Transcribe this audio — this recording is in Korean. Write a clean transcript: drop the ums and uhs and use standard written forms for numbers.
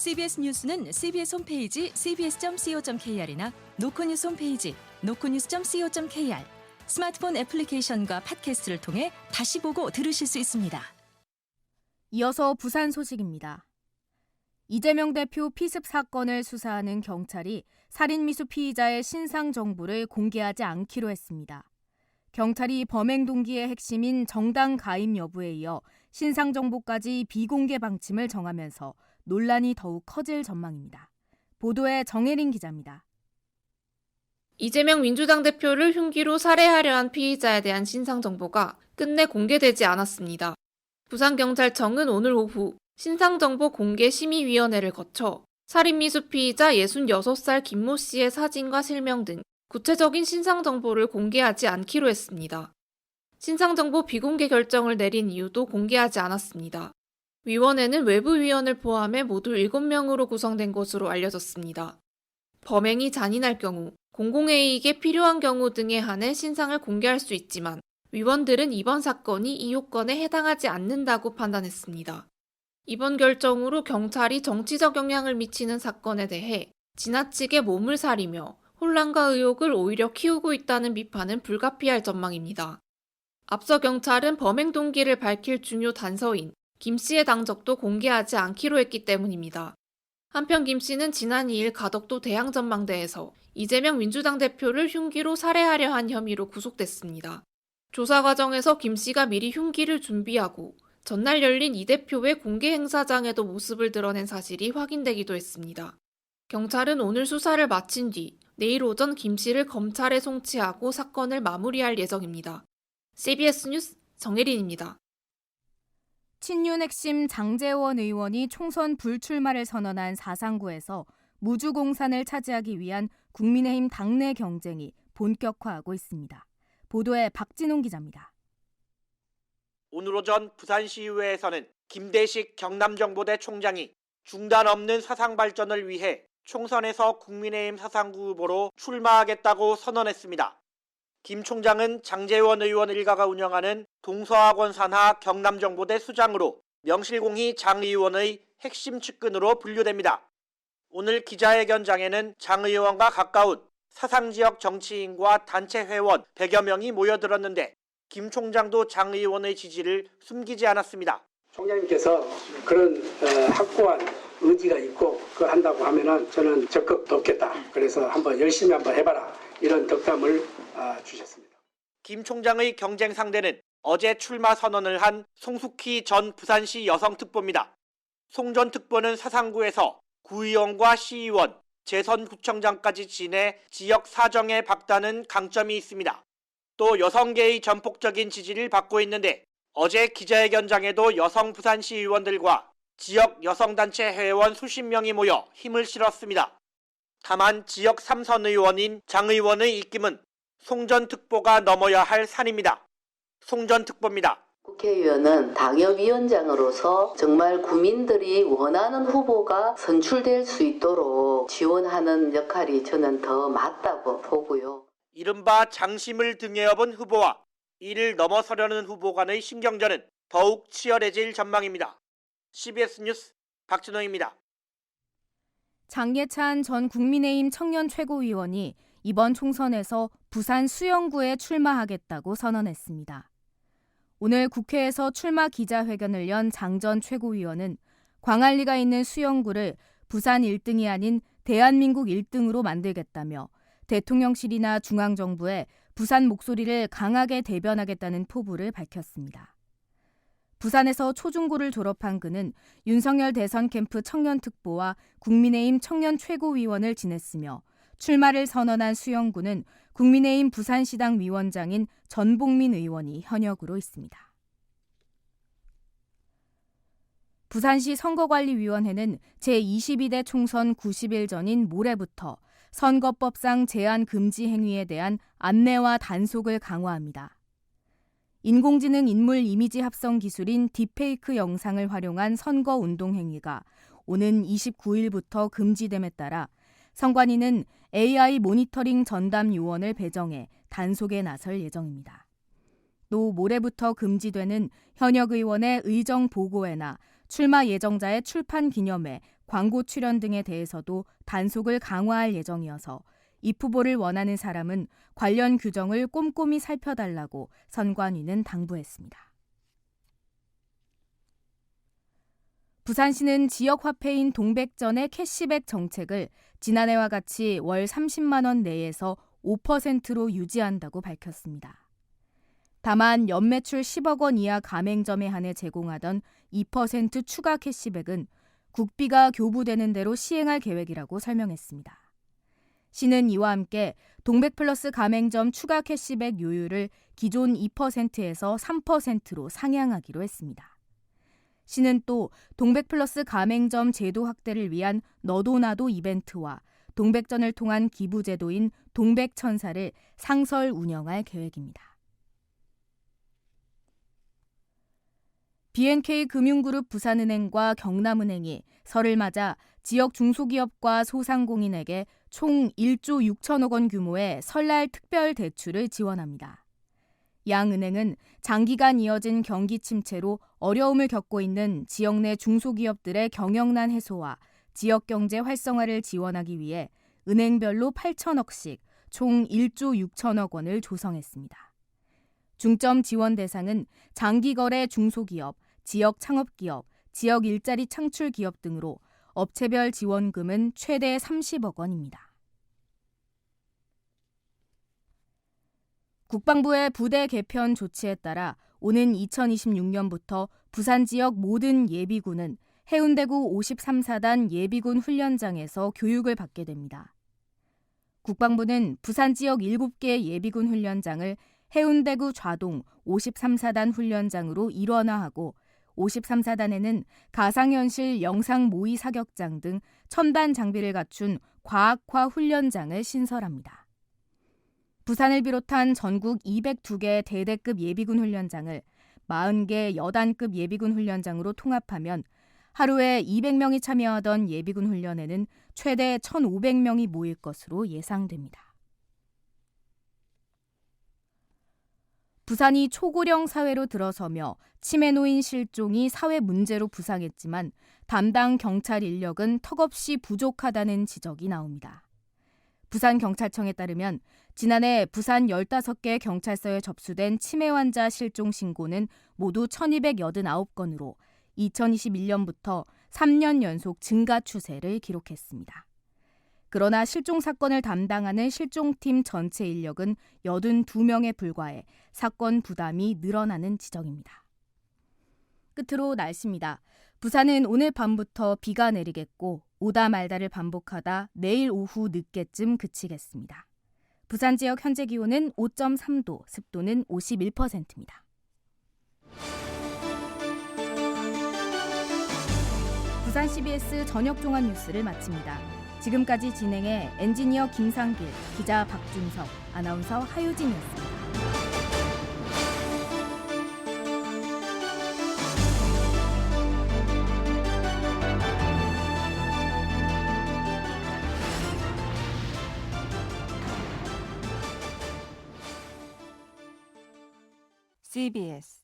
CBS 뉴스는 CBS 홈페이지 cbs.co.kr이나 노코뉴스 홈페이지 노코뉴스.co.kr, 스마트폰 애플리케이션과 팟캐스트를 통해 다시 보고 들으실 수 있습니다. 이어서 부산 소식입니다. 이재명 대표 피습 사건을 수사하는 경찰이 살인미수 피의자의 신상 정보를 공개하지 않기로 했습니다. 경찰이 범행 동기의 핵심인 정당 가입 여부에 이어 신상 정보까지 비공개 방침을 정하면서 논란이 더욱 커질 전망입니다. 보도에 정혜린 기자입니다. 이재명 민주당 대표를 흉기로 살해하려 한 피의자에 대한 신상 정보가 끝내 공개되지 않았습니다. 부산경찰청은 오늘 오후 신상정보 공개심의위원회를 거쳐 살인미수 피의자 66살 김모 씨의 사진과 실명 등 구체적인 신상정보를 공개하지 않기로 했습니다. 신상정보 비공개 결정을 내린 이유도 공개하지 않았습니다. 위원회는 외부위원을 포함해 모두 7명으로 구성된 것으로 알려졌습니다. 범행이 잔인할 경우, 공공의 이익에 필요한 경우 등에 한해 신상을 공개할 수 있지만 위원들은 이번 사건이 이 요건에 해당하지 않는다고 판단했습니다. 이번 결정으로 경찰이 정치적 영향을 미치는 사건에 대해 지나치게 몸을 사리며 혼란과 의혹을 오히려 키우고 있다는 비판은 불가피할 전망입니다. 앞서 경찰은 범행 동기를 밝힐 중요 단서인 김 씨의 당적도 공개하지 않기로 했기 때문입니다. 한편 김 씨는 지난 2일 가덕도 대양전망대에서 이재명 민주당 대표를 흉기로 살해하려 한 혐의로 구속됐습니다. 조사 과정에서 김 씨가 미리 흉기를 준비하고 전날 열린 이 대표의 공개 행사장에도 모습을 드러낸 사실이 확인되기도 했습니다. 경찰은 오늘 수사를 마친 뒤 내일 오전 김 씨를 검찰에 송치하고 사건을 마무리할 예정입니다. CBS 뉴스 정혜린입니다. 친윤 핵심 장제원 의원이 총선 불출마를 선언한 사상구에서 무주공산을 차지하기 위한 국민의힘 당내 경쟁이 본격화하고 있습니다. 보도에 박진웅 기자입니다. 오늘 오전 부산시의회에서는 김대식 경남정보대 총장이 중단 없는 사상 발전을 위해 총선에서 국민의힘 사상구 후보로 출마하겠다고 선언했습니다. 김 총장은 장제원 의원 일가가 운영하는 동서학원 산하 경남정보대 수장으로 명실공히 장 의원의 핵심 측근으로 분류됩니다. 오늘 기자회견장에는 장 의원과 가까운 사상지역 정치인과 단체 회원 100여 명이 모여들었는데 김 총장도 장 의원의 지지를 숨기지 않았습니다. 총장님께서 그런 확고한 의지가 있고 그걸 한다고 하면은 저는 적극 돕겠다. 그래서 열심히 한번 해봐라. 이런 덕담을 주셨습니다. 김 총장의 경쟁 상대는 어제 출마 선언을 한 송숙희 전 부산시 여성특보입니다. 송 전 특보는 사상구에서 구의원과 시의원, 재선구청장까지 지내 지역 사정에 박다는 강점이 있습니다. 또 여성계의 전폭적인 지지를 받고 있는데 어제 기자회견장에도 여성 부산시 의원들과 지역 여성단체 회원 수십 명이 모여 힘을 실었습니다. 다만 지역 3선 의원인 장 의원의 입김은 송 전 특보가 넘어야 할 산입니다. 송 전 특보입니다. 국회의원은 당협위원장으로서 정말 국민들이 원하는 후보가 선출될 수 있도록 지원하는 역할이 저는 더 맞다고 보고요. 이른바 장심을 등에 업은 후보와 이를 넘어서려는 후보 간의 신경전은 더욱 치열해질 전망입니다. CBS 뉴스 박진호입니다. 장예찬 전 국민의힘 청년 최고위원이 이번 총선에서 부산 수영구에 출마하겠다고 선언했습니다. 오늘 국회에서 출마 기자회견을 연 장 전 최고위원은 광안리가 있는 수영구를 부산 1등이 아닌 대한민국 1등으로 만들겠다며 대통령실이나 중앙정부에 부산 목소리를 강하게 대변하겠다는 포부를 밝혔습니다. 부산에서 초중고를 졸업한 그는 윤석열 대선 캠프 청년특보와 국민의힘 청년 최고위원을 지냈으며 출마를 선언한 수영구는 국민의힘 부산시당 위원장인 전복민 의원이 현역으로 있습니다. 부산시 선거관리위원회는 제22대 총선 90일 전인 모레부터 선거법상 제한 금지 행위에 대한 안내와 단속을 강화합니다. 인공지능 인물 이미지 합성 기술인 딥페이크 영상을 활용한 선거 운동 행위가 오는 29일부터 금지됨에 따라 선관위는 AI 모니터링 전담 요원을 배정해 단속에 나설 예정입니다. 또 모레부터 금지되는 현역 의원의 의정 보고회나 출마 예정자의 출판 기념회, 광고 출연 등에 대해서도 단속을 강화할 예정이어서 이 후보를 원하는 사람은 관련 규정을 꼼꼼히 살펴달라고 선관위는 당부했습니다. 부산시는 지역 화폐인 동백전의 캐시백 정책을 지난해와 같이 월 30만 원 내에서 5%로 유지한다고 밝혔습니다. 다만 연매출 10억 원 이하 가맹점에 한해 제공하던 2% 추가 캐시백은 국비가 교부되는 대로 시행할 계획이라고 설명했습니다. 시는 이와 함께 동백플러스 가맹점 추가 캐시백 요율을 기존 2%에서 3%로 상향하기로 했습니다. 시는 또 동백플러스 가맹점 제도 확대를 위한 너도나도 이벤트와 동백전을 통한 기부제도인 동백천사를 상설 운영할 계획입니다. B&K 금융그룹 부산은행과 경남은행이 설을 맞아 지역 중소기업과 소상공인에게 총 1조 6천억 원 규모의 설날 특별 대출을 지원합니다. 양 은행은 장기간 이어진 경기 침체로 어려움을 겪고 있는 지역 내 중소기업들의 경영난 해소와 지역 경제 활성화를 지원하기 위해 은행별로 8천억씩 총 1조 6천억 원을 조성했습니다. 중점 지원 대상은 장기거래 중소기업, 지역 창업기업, 지역 일자리 창출 기업 등으로 업체별 지원금은 최대 30억 원입니다. 국방부의 부대 개편 조치에 따라 오는 2026년부터 부산 지역 모든 예비군은 해운대구 53사단 예비군 훈련장에서 교육을 받게 됩니다. 국방부는 부산 지역 7개 예비군 훈련장을 해운대구 좌동 53사단 훈련장으로 일원화하고 53사단에는 가상현실 영상 모의 사격장 등 첨단 장비를 갖춘 과학화 훈련장을 신설합니다. 부산을 비롯한 전국 202개 대대급 예비군 훈련장을 40개 여단급 예비군 훈련장으로 통합하면 하루에 200명이 참여하던 예비군 훈련에는 최대 1,500명이 모일 것으로 예상됩니다. 부산이 초고령 사회로 들어서며 치매 노인 실종이 사회 문제로 부상했지만 담당 경찰 인력은 턱없이 부족하다는 지적이 나옵니다. 부산경찰청에 따르면 지난해 부산 15개 경찰서에 접수된 치매 환자 실종 신고는 모두 1,289건으로 2021년부터 3년 연속 증가 추세를 기록했습니다. 그러나 실종 사건을 담당하는 실종팀 전체 인력은 82명에 불과해 사건 부담이 늘어나는 지적입니다. 끝으로 날씨입니다. 부산은 오늘 밤부터 비가 내리겠고 오다 말다를 반복하다 내일 오후 늦게쯤 그치겠습니다. 부산 지역 현재 기온은 5.3도, 습도는 51%입니다. 부산 CBS 저녁 종합 뉴스를 마칩니다. 지금까지 진행해 엔지니어 김상길, 기자 박준석, 아나운서 하유진이었습니다. CBS